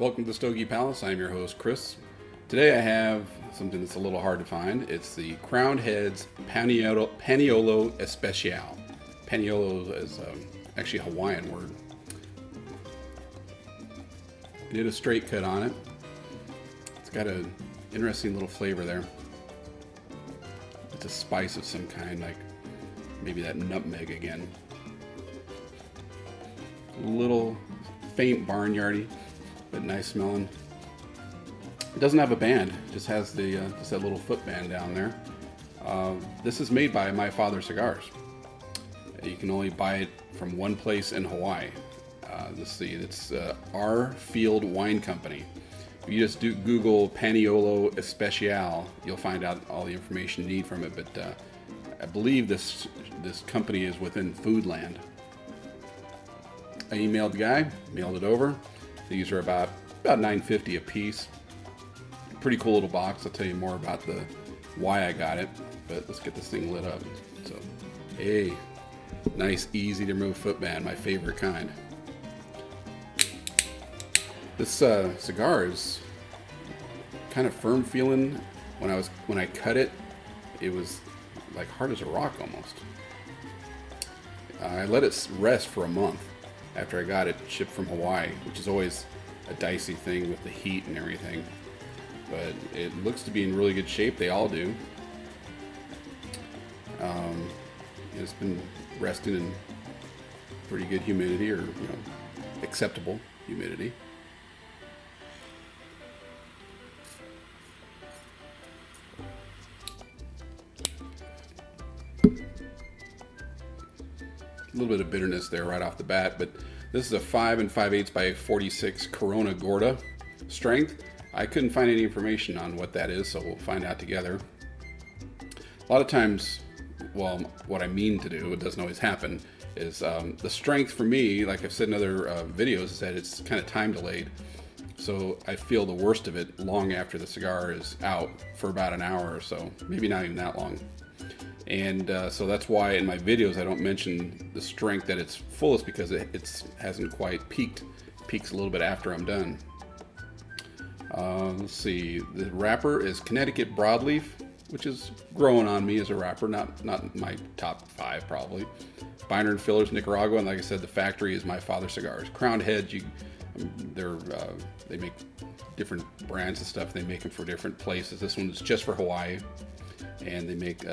Welcome to Stogie Palace. I'm your host, Chris. Today I have something that's a little hard to find. It's the Crowned Heads Paniolo Especiale. Paniolo is actually a Hawaiian word. I did a straight cut on it. It's got an interesting little flavor there. It's a spice of some kind, like maybe that nutmeg again. A little faint barnyardy, but nice smelling. It doesn't have a band; it just has the just that little foot band down there. This is made by My Father Cigars. You can only buy it from one place in Hawaii. It's Our Field Wine Company. If you just do Google Paniolo Especiale, you'll find out all the information you need from it. But I believe this company is within Foodland. I emailed the guy, mailed it over. These are about $9.50 a piece. Pretty cool little box. I'll tell you more about why I got it. But let's get this thing lit up. So, hey, nice, easy to remove footband, my favorite kind. This cigar is kind of firm feeling. When I cut it, it was like hard as a rock almost. I let it rest for a month after I got it shipped from Hawaii, which is always a dicey thing with the heat and everything. But it looks to be in really good shape. They all do. It's been resting in pretty good humidity, or acceptable humidity. A little bit of bitterness there right off the bat, but this is a 5 5/8 by 46 Corona Gorda strength. I couldn't find any information on what that is, so we'll find out together. A lot of times, well, what I mean to do, it doesn't always happen, is the strength for me, like I've said in other videos, is that it's kind of time delayed. So I feel the worst of it long after the cigar is out for about an hour or so, maybe not even that long. And so that's why in my videos I don't mention the strength at its fullest, because it hasn't quite peaked. It peaks a little bit after I'm done. Let's see. The wrapper is Connecticut broadleaf, which is growing on me as a wrapper. Not my top 5 probably. Binder and fillers, Nicaragua, and like I said, the factory is My Father Cigars. Crowned Heads, they make different brands and stuff. They make them for different places. This one is just for Hawaii. And they make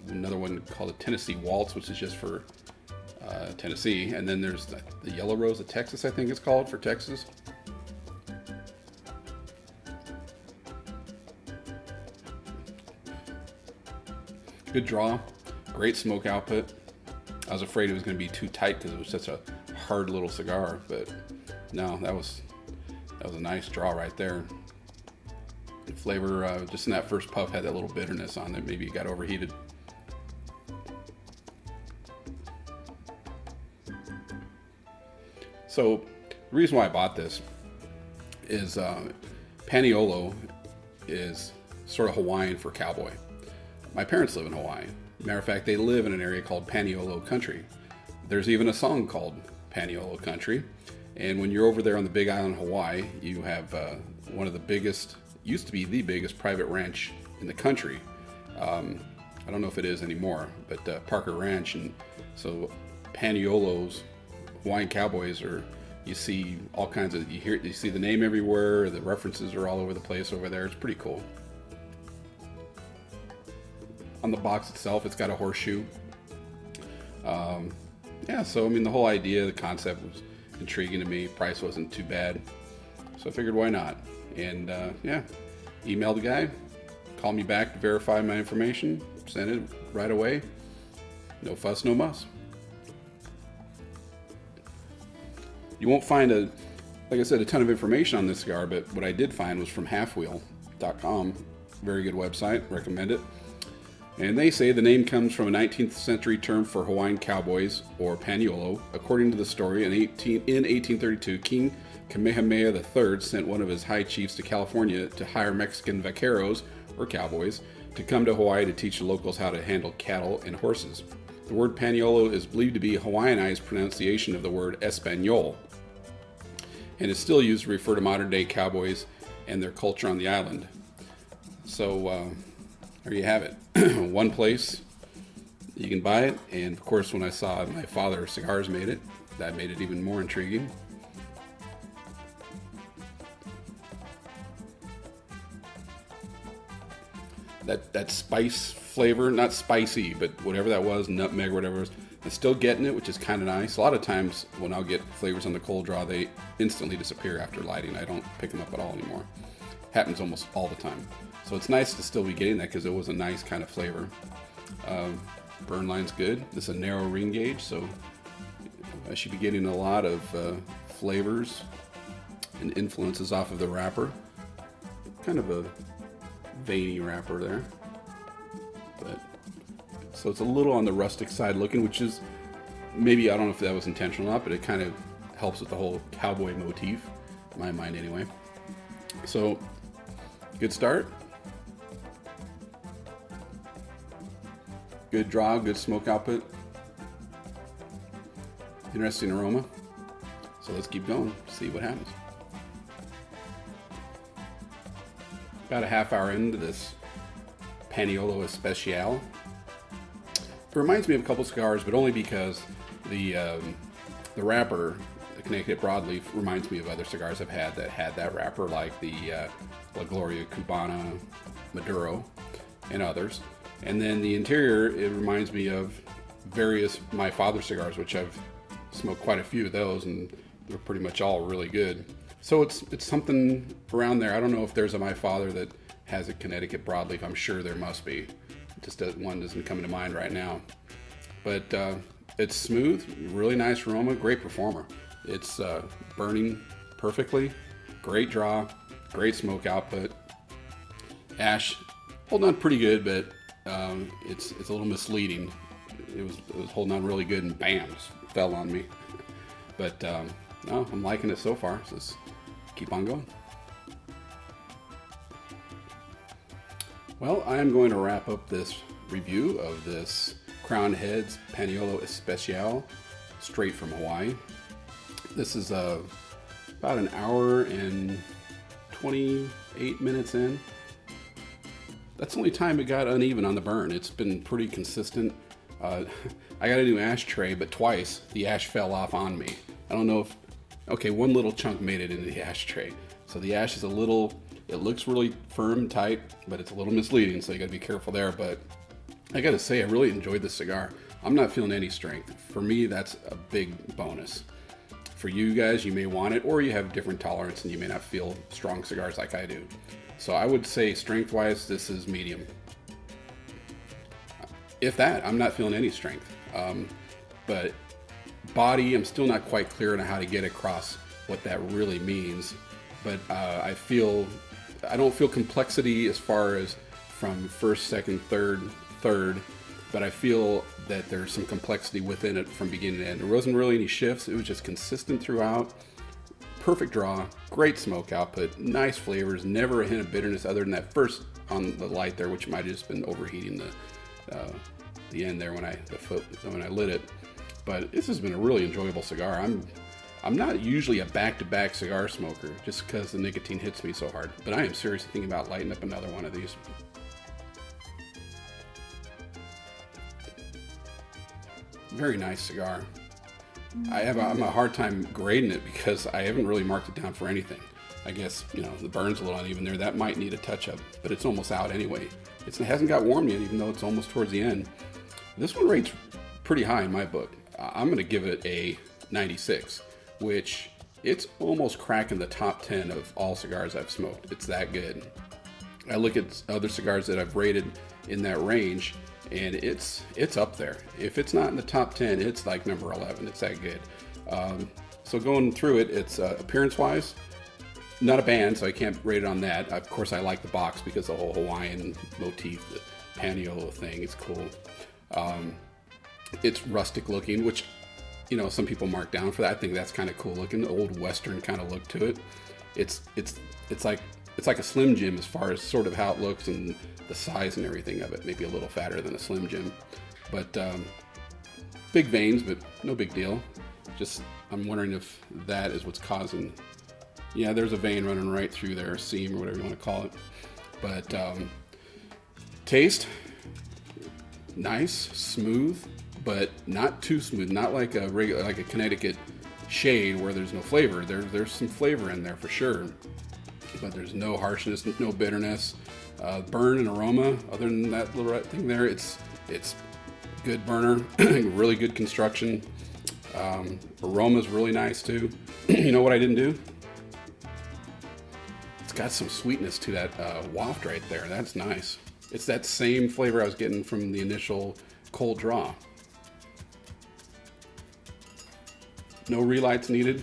another one called a Tennessee Waltz, which is just for Tennessee. And then there's the Yellow Rose of Texas, I think it's called, for Texas. Good draw, great smoke output. I was afraid it was going to be too tight because it was such a hard little cigar, but no, that was a nice draw right there. The flavor, just in that first puff, had that little bitterness on it. Maybe it got overheated. So the reason why I bought this is Paniolo is sort of Hawaiian for cowboy. My parents live in Hawaii. Matter of fact, they live in an area called Paniolo Country. There's even a song called Paniolo Country. And when you're over there on the Big Island, Hawaii, you have one of the biggest, used to be the biggest private ranch in the country. I don't know if it is anymore, but Parker Ranch. And so Paniolo's Hawaiian cowboys you see all kinds of, you see the name everywhere. The references are all over the place over there. It's pretty cool. On the box itself, it's got a horseshoe. So I mean, the whole idea, the concept was intriguing to me. Price wasn't too bad, so I figured why not. And emailed the guy, called me back to verify my information, sent it right away. No fuss, no muss. You won't find like I said, a ton of information on this cigar, but what I did find was from halfwheel.com. Very good website, recommend it. And they say the name comes from a 19th century term for Hawaiian cowboys, or Paniolo. According to the story, in 1832, King Kamehameha III sent one of his high chiefs to California to hire Mexican vaqueros, or cowboys, to come to Hawaii to teach the locals how to handle cattle and horses. The word Paniolo is believed to be a Hawaiianized pronunciation of the word Espanol. and it's still used to refer to modern day cowboys and their culture on the island. So there you have it. One place you can buy it, and of course when I saw My Father Cigars made it, that made it even more intriguing. That spice flavor, not spicy, but whatever that was, nutmeg or whatever it was, I'm still getting it, which is kind of nice. A lot of times when I'll get flavors on the cold draw, they instantly disappear after lighting. I don't pick them up at all anymore. Happens almost all the time. So it's nice to still be getting that because it was a nice kind of flavor. Burn line's good. This is a narrow ring gauge, so I should be getting a lot of flavors and influences off of the wrapper. Kind of a veiny wrapper there, but so it's a little on the rustic side looking, which is maybe, I don't know if that was intentional or not, but it kind of helps with the whole cowboy motif in my mind anyway. So good start, good draw, good smoke output, interesting aroma. So let's keep going, see what happens. About a half hour into this Paniolo Especiale. It reminds me of a couple cigars, but only because the wrapper, the Connecticut Broadleaf, reminds me of other cigars I've had that had that wrapper, like the La Gloria Cubana Maduro and others. And then the interior, it reminds me of various My Father cigars, which I've smoked quite a few of those, and they're pretty much all really good. So it's something around there. I don't know if there's a My Father that has a Connecticut Broadleaf. I'm sure there must be. Just one doesn't come to mind right now. But it's smooth, really nice aroma, great performer. It's burning perfectly, great draw, great smoke output. Ash holding on pretty good, but it's a little misleading. It was holding on really good, and bam, just fell on me. But no, I'm liking it so far. So let's keep on going. Well, I am going to wrap up this review of this Crowned Heads Paniolo Especiale, straight from Hawaii. This is about an hour and 28 minutes in. That's the only time it got uneven on the burn. It's been pretty consistent. I got a new ashtray, but twice the ash fell off on me. I don't know if, okay, one little chunk made it into the ashtray. So the ash is a little, it looks really firm, tight, but it's a little misleading, so you gotta be careful there. But I gotta say, I really enjoyed this cigar. I'm not feeling any strength. For me, that's a big bonus. For you guys, you may want it, or you have different tolerance and you may not feel strong cigars like I do. So I would say strength-wise, this is medium. If that, I'm not feeling any strength. But body, I'm still not quite clear on how to get across what that really means. But I don't feel complexity as far as from first, second, third, but I feel that there's some complexity within it from beginning to end. There wasn't really any shifts. It was just consistent throughout. Perfect draw, great smoke output, nice flavors, never a hint of bitterness other than that first on the light there, which might have just been overheating the end there when I lit it. But this has been a really enjoyable cigar. I'm not usually a back-to-back cigar smoker just because the nicotine hits me so hard, but I am seriously thinking about lighting up another one of these. Very nice cigar. I'm a hard time grading it because I haven't really marked it down for anything. I guess, you know, the burn's a little uneven there. That might need a touch-up, but it's almost out anyway. It hasn't got warm yet, even though it's almost towards the end. This one rates pretty high in my book. I'm going to give it a 96, which it's almost cracking the top 10 of all cigars I've smoked. It's that good. I look at other cigars that I've rated in that range, and it's up there. If it's not in the top 10, it's like number 11. It's that good. So going through it, it's appearance-wise, not a band, so I can't rate it on that. Of course, I like the box because the whole Hawaiian motif, the Paniolo thing, is cool. It's rustic looking, which, you know, some people mark down for that. I think that's kind of cool looking, the old Western kind of look to it. It's like a Slim Jim as far as sort of how it looks and the size and everything of it. Maybe a little fatter than a Slim Jim, but big veins, but no big deal. Just I'm wondering if that is what's causing Yeah, there's a vein running right through there, a seam or whatever you want to call it. But taste, nice, smooth, but not too smooth. Not like a regular, like a Connecticut shade where there's no flavor. There's some flavor in there for sure, but there's no harshness, no bitterness. Burn and aroma. Other than that little thing there, it's good burner, really good construction. Aroma's really nice too. You know what I didn't do? It's got some sweetness to that waft right there. That's nice. It's that same flavor I was getting from the initial cold draw. No relights needed.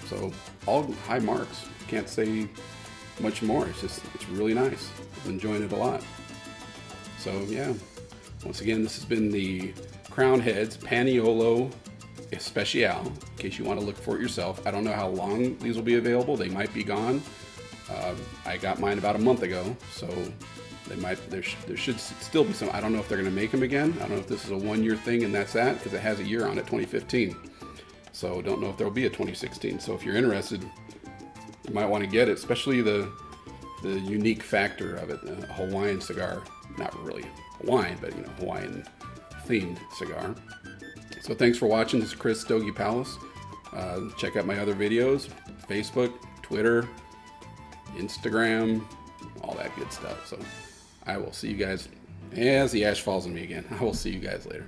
So all high marks. Can't say much more. It's really nice. I'm enjoying it a lot. So yeah, once again, this has been the Crowned Heads Paniolo Especiale. In case you want to look for it yourself. I don't know how long these will be available. They might be gone. I got mine about a month ago, so there should still be some. I don't know if they're going to make them again. I don't know if this is a 1-year thing and that's that, because it has a year on it, 2015. So don't know if there'll be a 2016. So if you're interested, you might want to get it, especially the unique factor of it, a Hawaiian cigar. Not really Hawaiian, but Hawaiian themed cigar. So thanks for watching. This is Chris Stogie Palace. Check out my other videos, Facebook, Twitter, Instagram, all that good stuff. So I will see you guys as the ash falls on me again. I will see you guys later.